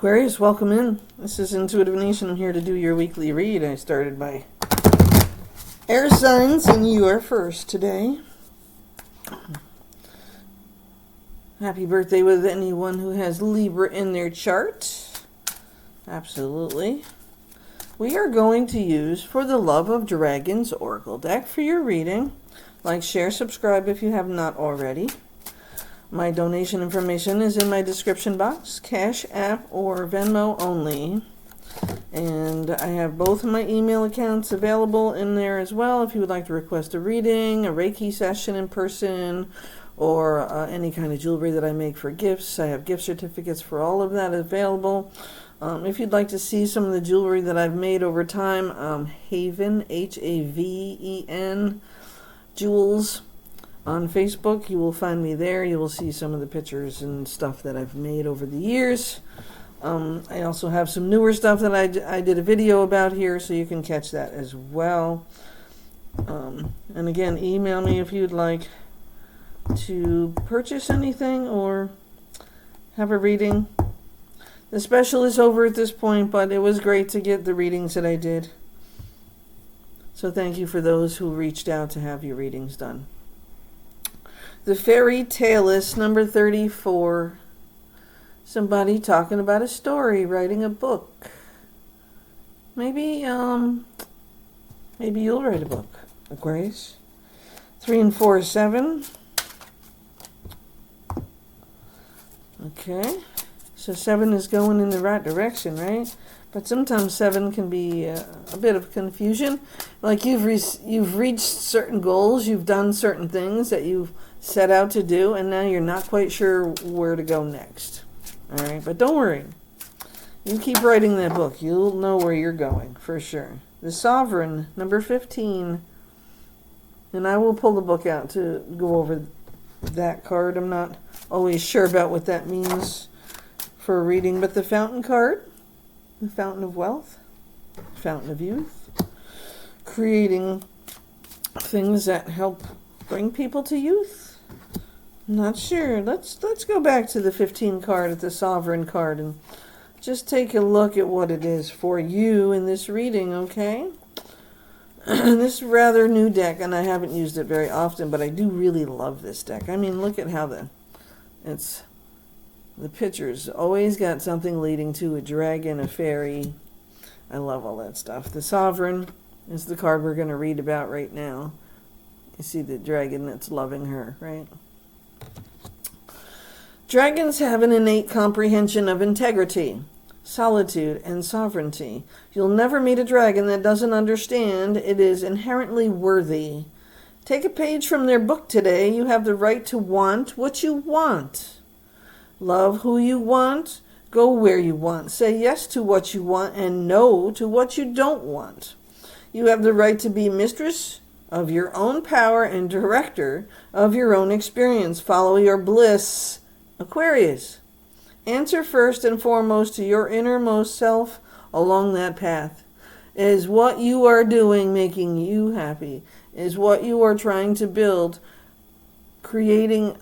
Aquarius, welcome in. This is Intuitive Nation. I'm here to do your weekly read. I started by air signs, and you are first today. Happy birthday with anyone who has Libra in their chart. Absolutely. We are going to use For the Love of Dragons Oracle deck for your reading. Like, share, subscribe if you have not already. My donation information is in my description box, Cash App or Venmo only. And I have both of my email accounts available in there as well if you would like to request a reading, a Reiki session in person, or any kind of jewelry that I make for gifts. I have gift certificates for all of that available. If you'd like to see some of the jewelry that I've made over time, Haven, Haven, Jewels. On Facebook, you will find me there. You will see some of the pictures and stuff that I've made over the years. I also have some newer stuff that I did a video about here, so you can catch that as well. And again, email me if you'd like to purchase anything or have a reading. The special is over at this point, but it was great to get the readings that I did. So thank you for those who reached out to have your readings done. The Fairy Taleist, number 34. Somebody talking about a story, writing a book. Maybe you'll write a book, Aquarius. 3 and 4 is 7. Okay. So 7 is going in the right direction, right? But sometimes 7 can be a bit of confusion. Like you've reached certain goals, you've done certain things that you've set out to do, and now you're not quite sure where to go next. All right, but don't worry. You keep writing that book. You'll know where you're going, for sure. The Sovereign, number 15. And I will pull the book out to go over that card. I'm not always sure about what that means for a reading, but the Fountain card, the Fountain of Wealth, Fountain of Youth, creating things that help bring people to youth. Not sure. Let's go back to the 15 card at the Sovereign card and just take a look at what it is for you in this reading, okay? This is a rather new deck, and I haven't used it very often, but I do really love this deck. I mean, look at how the pictures always got something leading to a dragon, a fairy. I love all that stuff. The Sovereign is the card we're going to read about right now. You see the dragon that's loving her, right? Dragons have an innate comprehension of integrity, solitude, and sovereignty. You'll never meet a dragon that doesn't understand it is inherently worthy. Take a page from their book today. You have the right to want what you want. Love who you want. Go where you want. Say yes to what you want and no to what you don't want. You have the right to be mistress of your own power and director of your own experience. Follow your bliss, Aquarius. Answer first and foremost to your innermost self along that path. Is what you are doing making you happy? Is what you are trying to build creating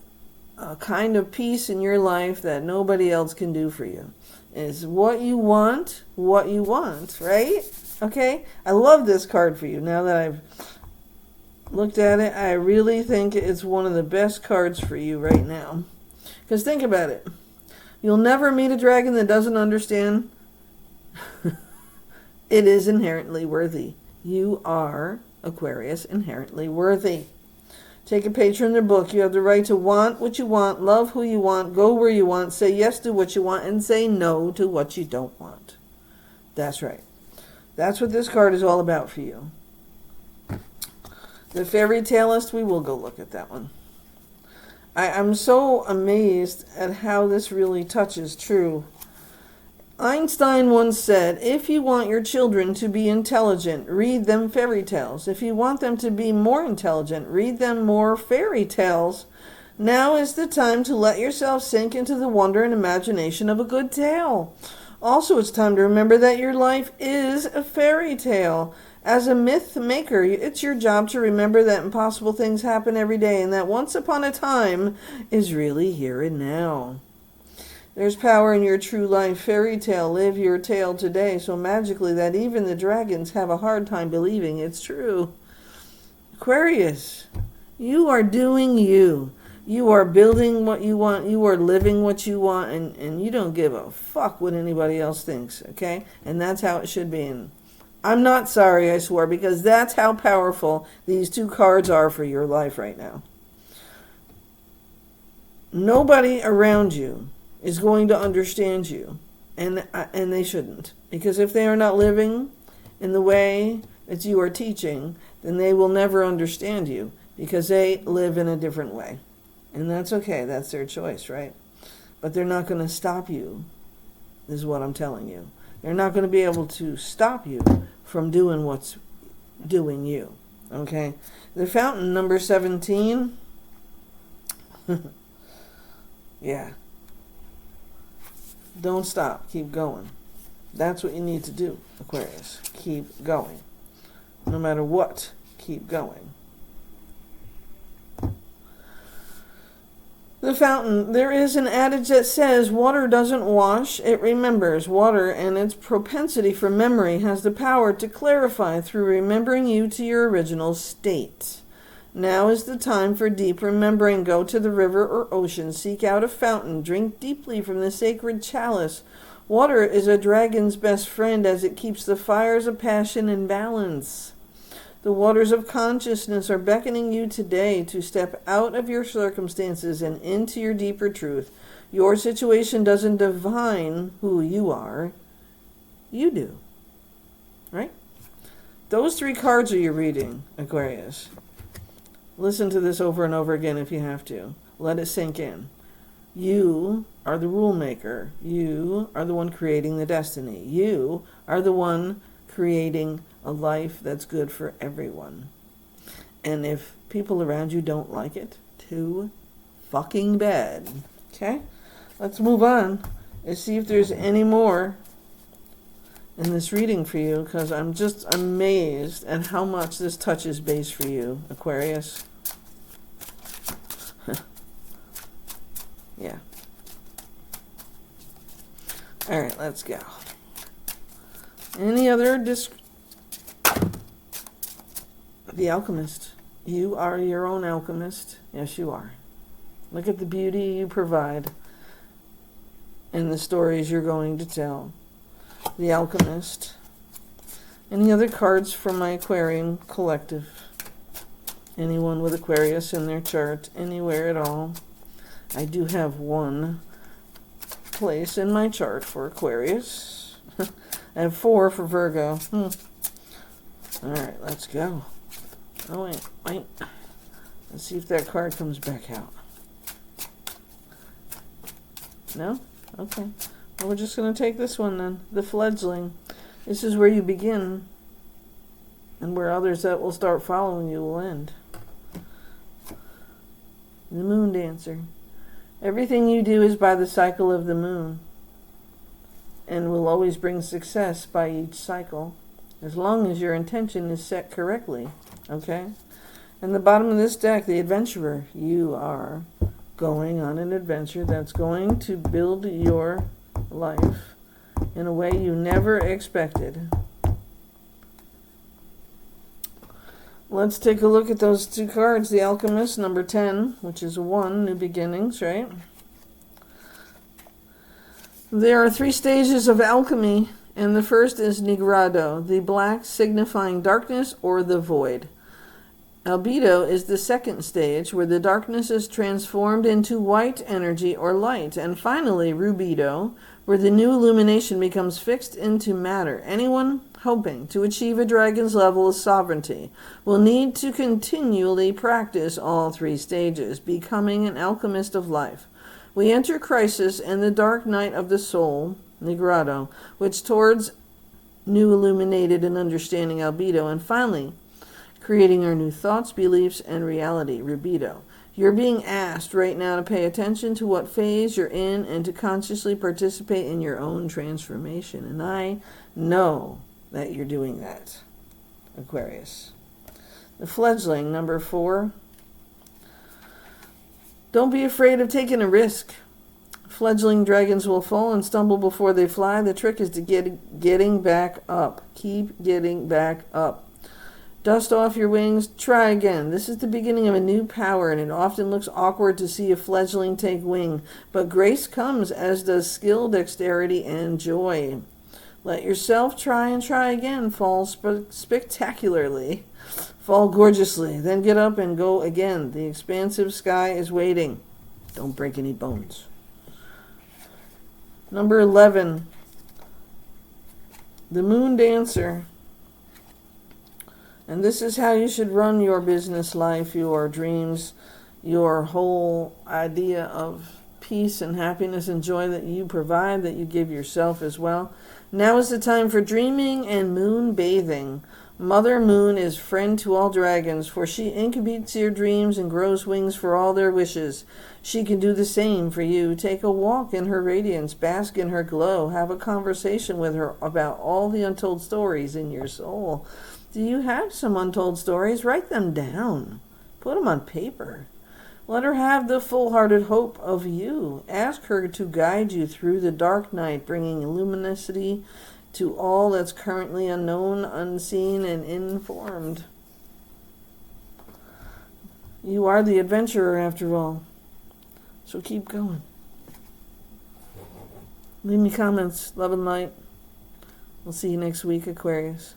a kind of peace in your life that nobody else can do for you? Is what you want, right? Okay? I love this card for you. Now that I've looked at it, I really think it's one of the best cards for you right now. Because think about it. You'll never meet a dragon that doesn't understand it is inherently worthy. You are, Aquarius, inherently worthy. Take a page from their book. You have the right to want what you want, love who you want, go where you want, say yes to what you want, and say no to what you don't want. That's right. That's what this card is all about for you. The Fairy Taleist, we will go look at that one. I'm so amazed at how this really touches true. Einstein once said, if you want your children to be intelligent, read them fairy tales. If you want them to be more intelligent, read them more fairy tales. Now is the time to let yourself sink into the wonder and imagination of a good tale. Also, it's time to remember that your life is a fairy tale. As a myth maker, it's your job to remember that impossible things happen every day and that once upon a time is really here and now. There's power in your true life fairy tale. Live your tale today so magically that even the dragons have a hard time believing it's true. Aquarius, you are doing you. You are building what you want. You are living what you want. And you don't give a fuck what anybody else thinks. Okay? And that's how it should be. And I'm not sorry, I swear, because that's how powerful these two cards are for your life right now. Nobody around you is going to understand you. And they shouldn't. Because if they are not living in the way that you are teaching, then they will never understand you. Because they live in a different way. And that's okay. That's their choice, right? But they're not going to stop you, is what I'm telling you. They're not going to be able to stop you from doing what's doing you. Okay? The fountain, number 17. Yeah. Don't stop. Keep going. That's what you need to do, Aquarius. Keep going. No matter what, keep going. The fountain. There is an adage that says water doesn't wash, it remembers. Water and its propensity for memory has the power to clarify through remembering you to your original state. Now is the time for deep remembering. Go to the river or ocean, seek out a fountain, drink deeply from the sacred chalice. Water is a dragon's best friend as it keeps the fires of passion in balance. The waters of consciousness are beckoning you today to step out of your circumstances and into your deeper truth. Your situation doesn't define who you are. You do. Right? Those three cards are your reading, Aquarius. Listen to this over and over again if you have to. Let it sink in. You are the rule maker. You are the one creating the destiny. You are the one creating a life that's good for everyone. And if people around you don't like it, too fucking bad. Okay? Let's move on and see if there's any more in this reading for you, because I'm just amazed at how much this touches base for you, Aquarius. Yeah. All right, let's go. Any other The Alchemist. You are your own alchemist. Yes, you are. Look at the beauty you provide and the stories you're going to tell. The Alchemist. Any other cards from my Aquarian collective? Anyone with Aquarius in their chart, anywhere at all? I do have one place in my chart for Aquarius. I have 4 for Virgo. Alright, let's go. Oh, wait. Let's see if that card comes back out. No? Okay. Well, we're just going to take this one then. The fledgling. This is where you begin, and where others that will start following you will end. The moon dancer. Everything you do is by the cycle of the moon, and will always bring success by each cycle, as long as your intention is set correctly. Okay? And the bottom of this deck, the adventurer. You are going on an adventure that's going to build your life in a way you never expected. Let's take a look at those 2 cards. The Alchemist, number 10, which is 1, new beginnings, right? There are 3 stages of alchemy, and the first is Nigrado, the black signifying darkness or the void. Albedo is the second stage, where the darkness is transformed into white energy or light. And finally, Rubedo, where the new illumination becomes fixed into matter. Anyone hoping to achieve a dragon's level of sovereignty will need to continually practice all 3 stages, becoming an alchemist of life. We enter crisis and the dark night of the soul, Nigrado, which towards new illuminated and understanding Albedo, and finally, creating our new thoughts, beliefs, and reality, Rubedo. You're being asked right now to pay attention to what phase you're in and to consciously participate in your own transformation. And I know that you're doing that, Aquarius. The fledgling, number 4. Don't be afraid of taking a risk. Fledgling dragons will fall and stumble before they fly. The trick is to getting back up. Keep getting back up. Dust off your wings. Try again. This is the beginning of a new power, and it often looks awkward to see a fledgling take wing. But grace comes, as does skill, dexterity, and joy. Let yourself try and try again. Fall spectacularly. Fall gorgeously. Then get up and go again. The expansive sky is waiting. Don't break any bones. Number 11, the Moon Dancer. And this is how you should run your business life, your dreams, your whole idea of peace and happiness and joy that you provide, that you give yourself as well. Now is the time for dreaming and moon bathing. Mother Moon is friend to all dragons, for she incubates your dreams and grows wings for all their wishes. She can do the same for you. Take a walk in her radiance, bask in her glow, have a conversation with her about all the untold stories in your soul. Do you have some untold stories? Write them down. Put them on paper. Let her have the full-hearted hope of you. Ask her to guide you through the dark night, bringing luminosity to all that's currently unknown, unseen, and informed. You are the adventurer, after all. So keep going. Leave me comments. Love and light. We'll see you next week, Aquarius.